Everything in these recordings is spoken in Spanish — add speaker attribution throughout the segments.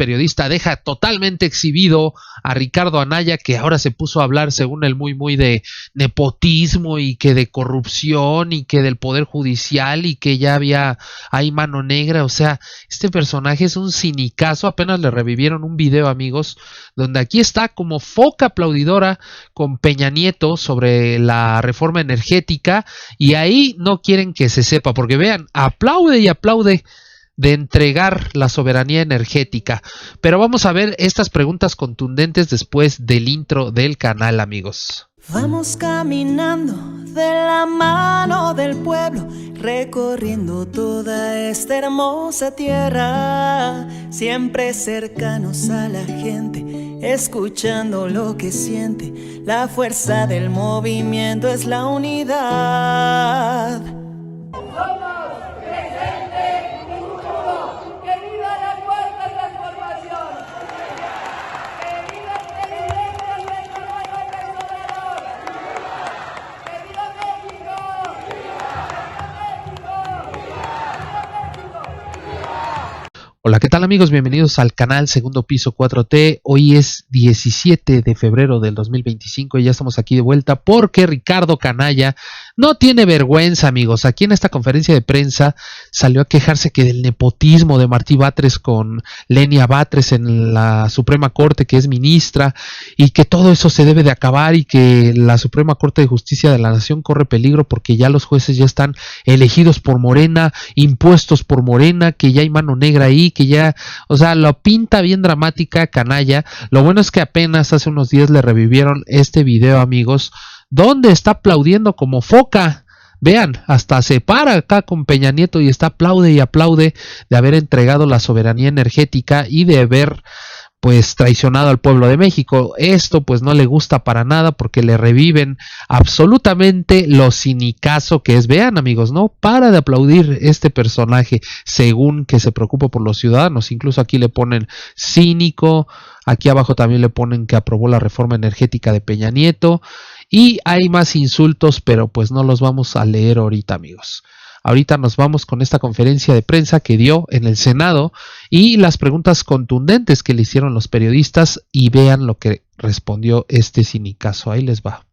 Speaker 1: periodista, deja totalmente exhibido a Ricardo Anaya, que ahora se puso a hablar, según él, muy de nepotismo y que de corrupción y que del poder judicial y que ya hay mano negra. O sea, este personaje es un cinicazo. Apenas le revivieron un video, amigos, donde aquí está como foca aplaudidora con Peña Nieto sobre la reforma energética, y ahí no quieren que se sepa, porque vean, aplaude y aplaude de entregar la soberanía energética. Pero vamos a ver estas preguntas contundentes después del intro del canal, amigos.
Speaker 2: Vamos caminando de la mano del pueblo, recorriendo toda esta hermosa tierra, siempre cercanos a la gente, escuchando lo que siente. La fuerza del movimiento es la unidad.
Speaker 1: Hola, ¿qué tal, amigos? Bienvenidos al canal Segundo Piso 4T. Hoy es 17 de febrero del 2025 y ya estamos aquí de vuelta porque Ricardo Anaya no tiene vergüenza, amigos. Aquí en esta conferencia de prensa salió a quejarse que del nepotismo de Martí Batres con Lenia Batres en la Suprema Corte, que es ministra, y que todo eso se debe de acabar y que la Suprema Corte de Justicia de la Nación corre peligro porque ya los jueces ya están elegidos por Morena, impuestos por Morena, que ya hay mano negra ahí, que ya, o sea, lo pinta bien dramática Anaya. Lo bueno es que apenas hace unos días le revivieron este video, amigos, donde está aplaudiendo como foca. Vean, hasta se para acá con Peña Nieto y está aplaude y aplaude de haber entregado la soberanía energética y de haber pues traicionado al pueblo de México. Esto pues no le gusta para nada porque le reviven absolutamente lo cinicazo que es. Vean, amigos, no para de aplaudir este personaje según que se preocupa por los ciudadanos. Incluso aquí le ponen cínico, aquí abajo también le ponen que aprobó la reforma energética de Peña Nieto y hay más insultos, pero pues no los vamos a leer ahorita, amigos. Ahorita nos vamos con esta conferencia de prensa que dio en el Senado y las preguntas contundentes que le hicieron los periodistas, y vean lo que respondió este cinicazo. Ahí les va.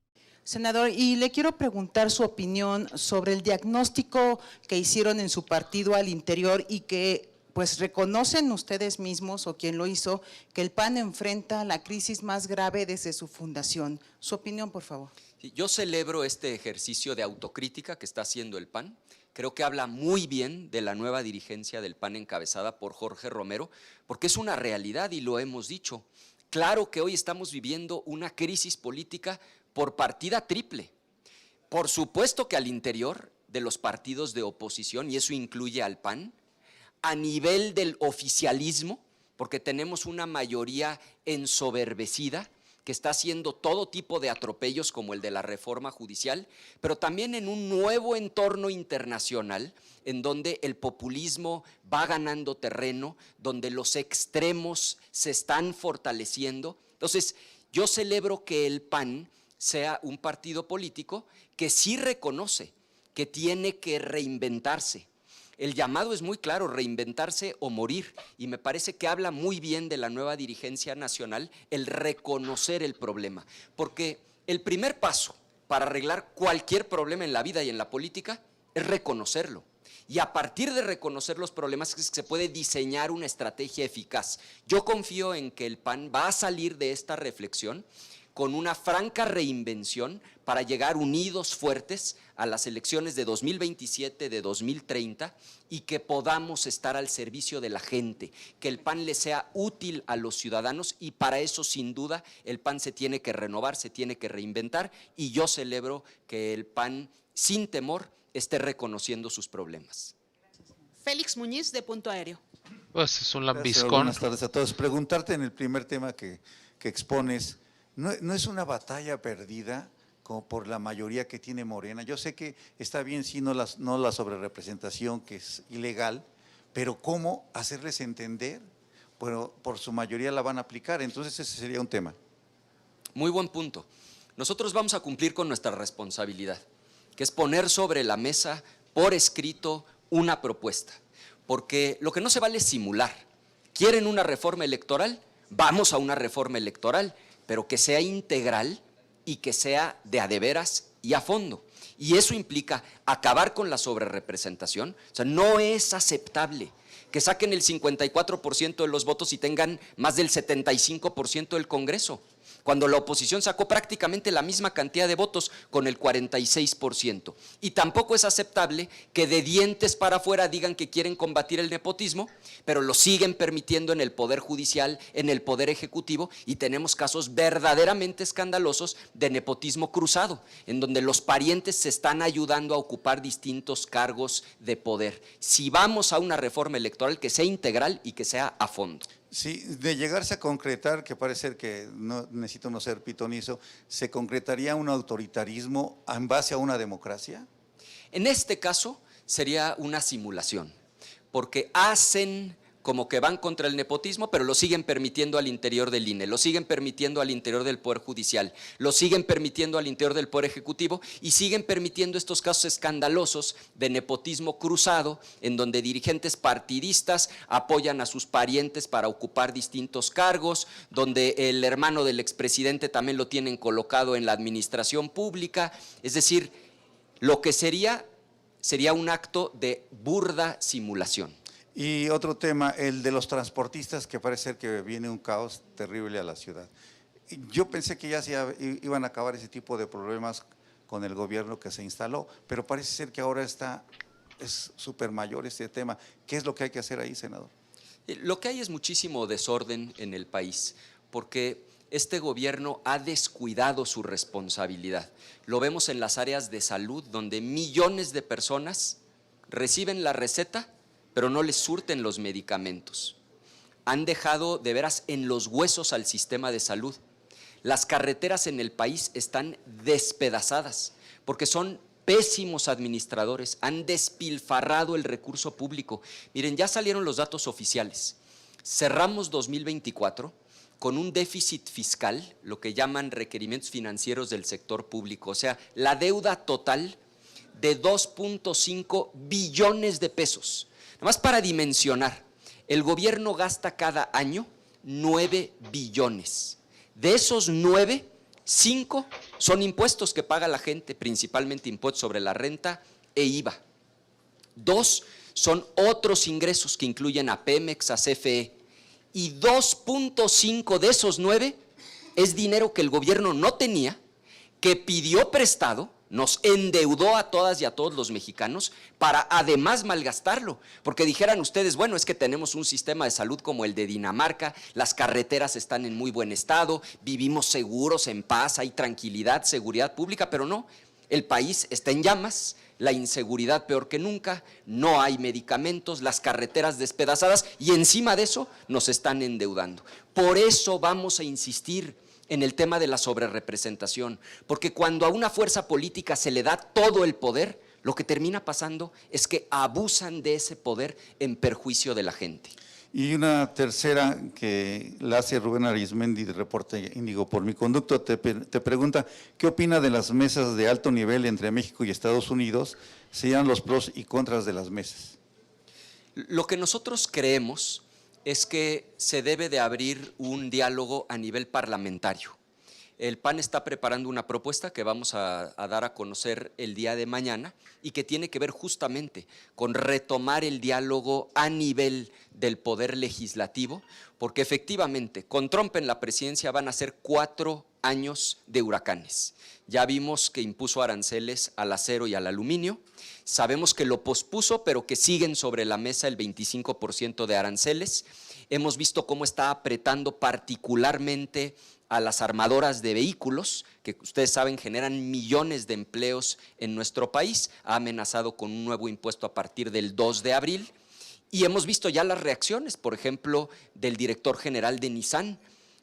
Speaker 3: Senador, y le quiero preguntar su opinión sobre el diagnóstico que hicieron en su partido al interior y que pues reconocen ustedes mismos o quien lo hizo, que el PAN enfrenta la crisis más grave desde su fundación. Su opinión, por favor.
Speaker 4: Yo celebro este ejercicio de autocrítica que está haciendo el PAN. Creo que habla muy bien de la nueva dirigencia del PAN encabezada por Jorge Romero, porque es una realidad y lo hemos dicho. Claro que hoy estamos viviendo una crisis política por partida triple. Por supuesto que al interior de los partidos de oposición, y eso incluye al PAN, a nivel del oficialismo, porque tenemos una mayoría ensoberbecida, que está haciendo todo tipo de atropellos como el de la reforma judicial, pero también en un nuevo entorno internacional en donde el populismo va ganando terreno, donde los extremos se están fortaleciendo. Entonces, yo celebro que el PAN sea un partido político que sí reconoce que tiene que reinventarse. El llamado es muy claro, reinventarse o morir, y me parece que habla muy bien de la nueva dirigencia nacional el reconocer el problema, porque el primer paso para arreglar cualquier problema en la vida y en la política es reconocerlo, y a partir de reconocer los problemas es que se puede diseñar una estrategia eficaz. Yo confío en que el PAN va a salir de esta reflexión con una franca reinvención para llegar unidos, fuertes, a las elecciones de 2027, de 2030, y que podamos estar al servicio de la gente, que el PAN le sea útil a los ciudadanos, y para eso sin duda el PAN se tiene que renovar, se tiene que reinventar, y yo celebro que el PAN sin temor esté reconociendo sus problemas.
Speaker 3: Félix Muñiz, de Punto Aéreo.
Speaker 1: Pues es un lambiscón.
Speaker 5: Buenas tardes a todos. Preguntarte en el primer tema que expones, ¿no es una batalla perdida como por la mayoría que tiene Morena? Yo sé que está bien si no la sobrerepresentación, que es ilegal, pero ¿cómo hacerles entender? Bueno, por su mayoría la van a aplicar, entonces ese sería un tema.
Speaker 4: Muy buen punto. Nosotros vamos a cumplir con nuestra responsabilidad, que es poner sobre la mesa por escrito una propuesta, porque lo que no se vale es simular. ¿Quieren una reforma electoral? Vamos a una reforma electoral, pero que sea integral y que sea de a de veras y a fondo. Y eso implica acabar con la sobrerepresentación. O sea, no es aceptable que saquen el 54% de los votos y tengan más del 75% del Congreso, cuando la oposición sacó prácticamente la misma cantidad de votos con el 46%. Y tampoco es aceptable que de dientes para afuera digan que quieren combatir el nepotismo, pero lo siguen permitiendo en el Poder Judicial, en el Poder Ejecutivo, y tenemos casos verdaderamente escandalosos de nepotismo cruzado, en donde los parientes se están ayudando a ocupar distintos cargos de poder. Si vamos a una reforma electoral, que sea integral y que sea a fondo.
Speaker 5: Sí, de llegarse a concretar, que parece ser que no necesito no ser pitonizo, ¿se concretaría un autoritarismo en base a una democracia?
Speaker 4: En este caso sería una simulación, porque hacen como que van contra el nepotismo, pero lo siguen permitiendo al interior del INE, lo siguen permitiendo al interior del Poder Judicial, lo siguen permitiendo al interior del Poder Ejecutivo y siguen permitiendo estos casos escandalosos de nepotismo cruzado, en donde dirigentes partidistas apoyan a sus parientes para ocupar distintos cargos, donde el hermano del expresidente también lo tienen colocado en la administración pública. Es decir, lo que sería un acto de burda simulación.
Speaker 5: Y otro tema, el de los transportistas, que parece ser que viene un caos terrible a la ciudad. Yo pensé que ya iban a acabar ese tipo de problemas con el gobierno que se instaló, pero parece ser que ahora es súper mayor este tema. ¿Qué es lo que hay que hacer ahí, senador?
Speaker 4: Lo que hay es muchísimo desorden en el país, porque este gobierno ha descuidado su responsabilidad. Lo vemos en las áreas de salud, donde millones de personas reciben la receta, pero no les surten los medicamentos. Han dejado de veras en los huesos al sistema de salud. Las carreteras en el país están despedazadas porque son pésimos administradores, han despilfarrado el recurso público. Miren, ya salieron los datos oficiales. Cerramos 2024 con un déficit fiscal, lo que llaman requerimientos financieros del sector público, o sea, la deuda total de 2.5 billones de pesos. Nada más para dimensionar, el gobierno gasta cada año 9 billones. De esos 9, 5 son impuestos que paga la gente, principalmente impuestos sobre la renta e IVA. 2 son otros ingresos que incluyen a Pemex, a CFE. Y 2.5 de esos 9 es dinero que el gobierno no tenía, que pidió prestado, nos endeudó a todas y a todos los mexicanos para además malgastarlo, porque dijeran ustedes, bueno, es que tenemos un sistema de salud como el de Dinamarca, las carreteras están en muy buen estado, vivimos seguros, en paz, hay tranquilidad, seguridad pública, pero no, el país está en llamas, la inseguridad peor que nunca, no hay medicamentos, las carreteras despedazadas y encima de eso nos están endeudando. Por eso vamos a insistir en el tema de la sobrerepresentación, porque cuando a una fuerza política se le da todo el poder, lo que termina pasando es que abusan de ese poder en perjuicio de la gente.
Speaker 5: Y una tercera que la hace Rubén Arizmendi de Reporte Índigo por Mi Conducto, te pregunta, ¿qué opina de las mesas de alto nivel entre México y Estados Unidos? ¿Serían los pros y contras de las mesas?
Speaker 4: Lo que nosotros creemos es que se debe de abrir un diálogo a nivel parlamentario. El PAN está preparando una propuesta que vamos a dar a conocer el día de mañana y que tiene que ver justamente con retomar el diálogo a nivel del poder legislativo, porque efectivamente con Trump en la presidencia van a ser 4 años de huracanes. Ya vimos que impuso aranceles al acero y al aluminio, sabemos que lo pospuso, pero que siguen sobre la mesa el 25% de aranceles. Hemos visto cómo está apretando particularmente a las armadoras de vehículos, que ustedes saben generan millones de empleos en nuestro país, ha amenazado con un nuevo impuesto a partir del 2 de abril, y hemos visto ya las reacciones, por ejemplo, del director general de Nissan,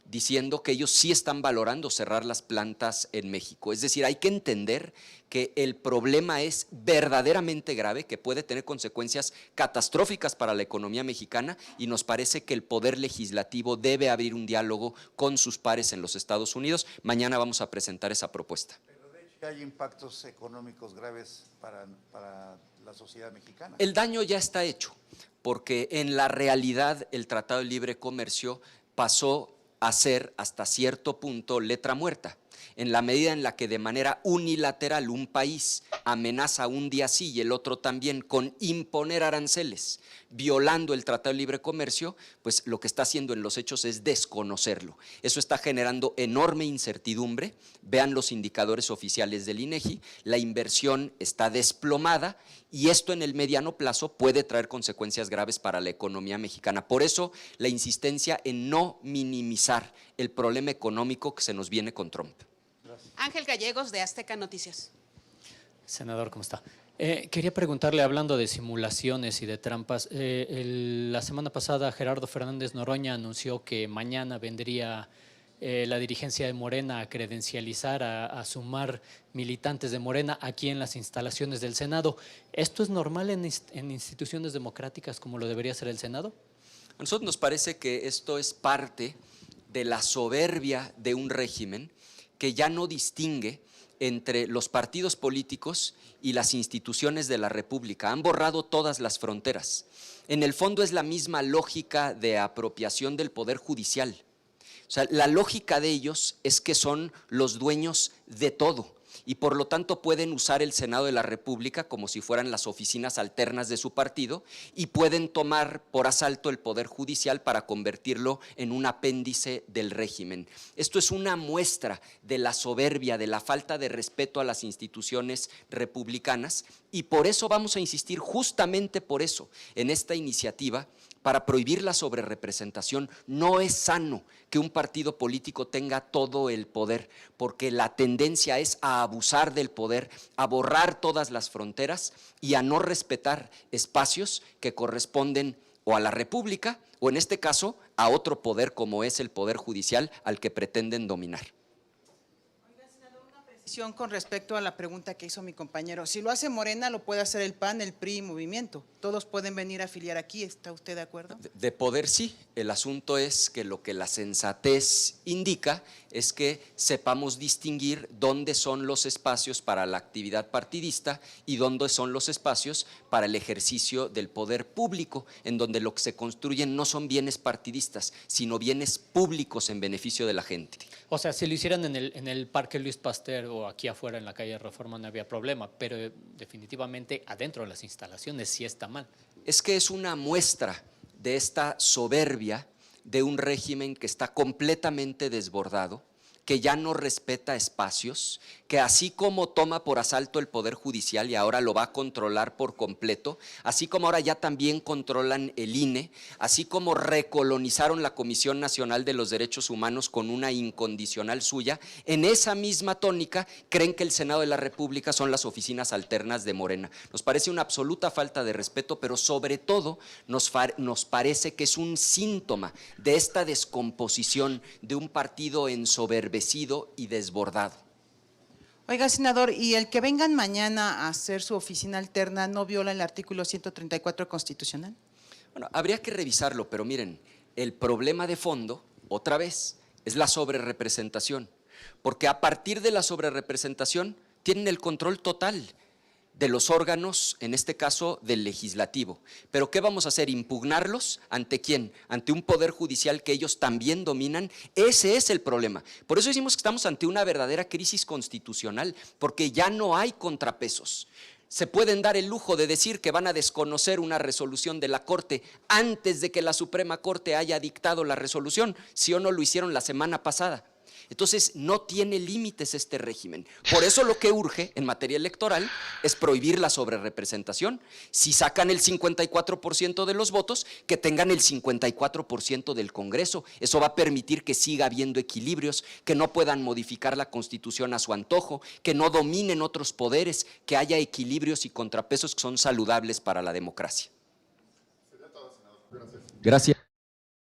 Speaker 4: diciendo que ellos sí están valorando cerrar las plantas en México. Es decir, hay que entender que el problema es verdaderamente grave, que puede tener consecuencias catastróficas para la economía mexicana y nos parece que el Poder Legislativo debe abrir un diálogo con sus pares en los Estados Unidos. Mañana vamos a presentar esa propuesta.
Speaker 5: Pero de hecho hay impactos económicos graves para la sociedad mexicana.
Speaker 4: El daño ya está hecho, porque en la realidad el Tratado de Libre Comercio pasó a ser hasta cierto punto letra muerta, en la medida en la que de manera unilateral un país amenaza un día sí y el otro también con imponer aranceles, violando el Tratado de Libre Comercio, pues lo que está haciendo en los hechos es desconocerlo. Eso está generando enorme incertidumbre. Vean los indicadores oficiales del INEGI, la inversión está desplomada y esto en el mediano plazo puede traer consecuencias graves para la economía mexicana. Por eso la insistencia en no minimizar el problema económico que se nos viene con Trump.
Speaker 6: Ángel Gallegos, de Azteca Noticias.
Speaker 7: Senador, ¿cómo está? Quería preguntarle, hablando de simulaciones y de trampas, la semana pasada Gerardo Fernández Noroña anunció que mañana vendría la dirigencia de Morena a credencializar, a sumar militantes de Morena aquí en las instalaciones del Senado. ¿Esto es normal en instituciones democráticas como lo debería ser el Senado?
Speaker 4: A nosotros nos parece que esto es parte de la soberbia de un régimen que ya no distingue entre los partidos políticos y las instituciones de la República. Han borrado todas las fronteras. En el fondo es la misma lógica de apropiación del poder judicial. O sea, la lógica de ellos es que son los dueños de todo y por lo tanto pueden usar el Senado de la República como si fueran las oficinas alternas de su partido y pueden tomar por asalto el poder judicial para convertirlo en un apéndice del régimen. Esto es una muestra de la soberbia, de la falta de respeto a las instituciones republicanas y por eso vamos a insistir, justamente por eso, en esta iniciativa para prohibir la sobrerepresentación. No es sano que un partido político tenga todo el poder, porque la tendencia es a abusar del poder, a borrar todas las fronteras y a no respetar espacios que corresponden o a la República o en este caso a otro poder como es el Poder Judicial al que pretenden dominar.
Speaker 3: Con respecto a la pregunta que hizo mi compañero, si lo hace Morena, lo puede hacer el PAN, el PRI y Movimiento. Todos pueden venir a afiliar aquí, ¿está usted de acuerdo?
Speaker 4: De poder sí, el asunto es que lo que la sensatez indica es que sepamos distinguir dónde son los espacios para la actividad partidista y dónde son los espacios para el ejercicio del poder público, en donde lo que se construyen no son bienes partidistas, sino bienes públicos en beneficio de la gente.
Speaker 7: O sea, si lo hicieran en el Parque Luis Pasteur o aquí afuera en la calle Reforma no había problema, pero definitivamente adentro de las instalaciones sí está mal.
Speaker 4: Es que es una muestra de esta soberbia de un régimen que está completamente desbordado, que ya no respeta espacios, que así como toma por asalto el Poder Judicial y ahora lo va a controlar por completo, así como ahora ya también controlan el INE, así como recolonizaron la Comisión Nacional de los Derechos Humanos con una incondicional suya, en esa misma tónica creen que el Senado de la República son las oficinas alternas de Morena. Nos parece una absoluta falta de respeto, pero sobre todo nos parece que es un síntoma de esta descomposición de un partido ensoberbecido y desbordado.
Speaker 3: Oiga, senador, ¿y el que vengan mañana a hacer su oficina alterna no viola el artículo 134 constitucional?
Speaker 4: Bueno, habría que revisarlo, pero miren, el problema de fondo, otra vez, es la sobrerepresentación, porque a partir de la sobrerepresentación tienen el control total de los órganos, en este caso del legislativo. ¿Pero qué vamos a hacer? ¿Impugnarlos? ¿Ante quién? ¿Ante un poder judicial que ellos también dominan? Ese es el problema. Por eso decimos que estamos ante una verdadera crisis constitucional, porque ya no hay contrapesos. Se pueden dar el lujo de decir que van a desconocer una resolución de la Corte antes de que la Suprema Corte haya dictado la resolución, si o no lo hicieron la semana pasada. Entonces no tiene límites este régimen. Por eso lo que urge en materia electoral es prohibir la sobrerepresentación. Si sacan el 54% de los votos, que tengan el 54% del Congreso. Eso va a permitir que siga habiendo equilibrios, que no puedan modificar la Constitución a su antojo, que no dominen otros poderes, que haya equilibrios y contrapesos que son saludables para la democracia. Gracias.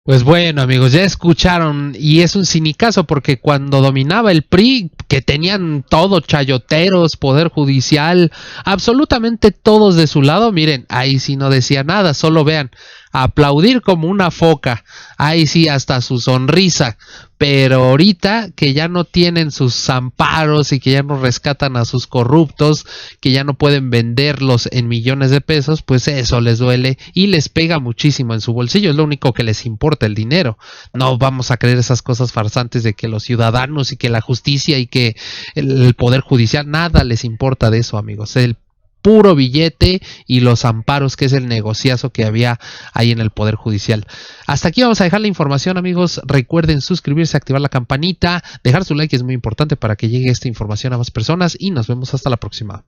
Speaker 1: Pues bueno, amigos, ya escucharon, y es un cinicazo porque cuando dominaba el PRI, que tenían todo, chayoteros, poder judicial, absolutamente todos de su lado, miren, ahí sí no decía nada, solo vean, aplaudir como una foca, ahí sí hasta su sonrisa, pero ahorita que ya no tienen sus amparos y que ya no rescatan a sus corruptos, que ya no pueden venderlos en millones de pesos, pues eso les duele y les pega muchísimo en su bolsillo. Es lo único que les importa, el dinero. No vamos a creer esas cosas farsantes de que los ciudadanos y que la justicia y que el poder judicial, nada les importa de eso, amigos. El puro billete y los amparos, que es el negociazo que había ahí en el Poder Judicial. Hasta aquí vamos a dejar la información, amigos. Recuerden suscribirse, activar la campanita, dejar su like, es muy importante para que llegue esta información a más personas, y nos vemos hasta la próxima.